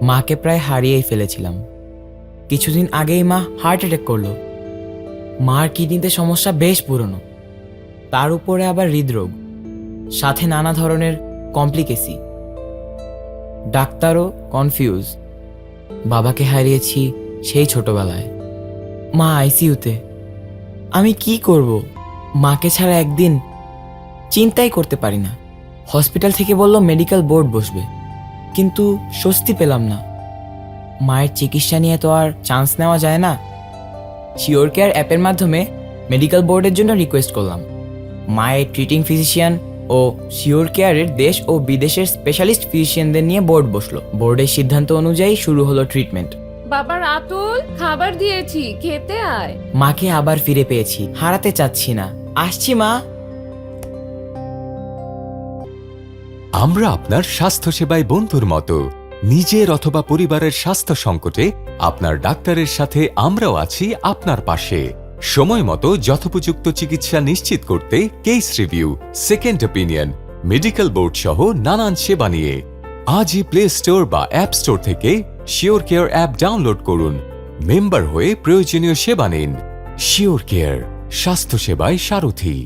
মাকে প্রায় হারিয়েই ফেলেছিলাম। কিছুদিন আগেই মা হার্ট অ্যাটাক করলো। মার কিডনিতে সমস্যা বেশ পুরনো, তার উপরে আবার হৃদরোগ, সাথে নানা ধরনের কমপ্লিকেসি। ডাক্তারও কনফিউজ। বাবাকে হারিয়েছি সেই ছোটবেলায়। মা আইসিইউতে। আমি কি করব? মাকে ছাড়া একদিন চিন্তাই করতে পারি না। হসপিটাল থেকে বলল মেডিকেল বোর্ড বসবে, কিন্তু স্বস্তি পেলাম না। মায়ের চিকিৎসা নিয়ে তো আর চান্স নেওয়া যায় না। শিওর কেয়ার অ্যাপের মাধ্যমে মেডিকেল বোর্ডের জন্য রিকোয়েস্ট করলাম। মায়ের ট্রিটিং ফিজিশিয়ান ও শিওর কেয়ারের দেশ ও বিদেশের স্পেশালিস্ট ফিজিশিয়ানদের নিয়ে বোর্ড বসলো। বোর্ডের সিদ্ধান্ত অনুযায়ী শুরু হলো ট্রিটমেন্ট। বাবা রাতুল, খাবার দিয়েছি, খেতে আয়। মাকে আবার ফিরে পেয়েছি, হারাতে চাচ্ছি না। আসছি মা। আমরা আপনার স্বাস্থ্যসেবায় বন্ধুর মতো। নিজের অথবা পরিবারের স্বাস্থ্য সংকটে আপনার ডাক্তারের সাথে আমরাও আছি আপনার পাশে। সময় মতো যথোপযুক্ত চিকিৎসা নিশ্চিত করতে case review, second opinion, medical board সহ নানান সেবা নিয়ে আজই প্লে স্টোর বা অ্যাপ স্টোর থেকে শিওর কেয়ার অ্যাপ ডাউনলোড করুন। মেম্বার হয়ে প্রয়োজনীয় সেবা নিন। শিওর কেয়ার, স্বাস্থ্যসেবায় সারথি।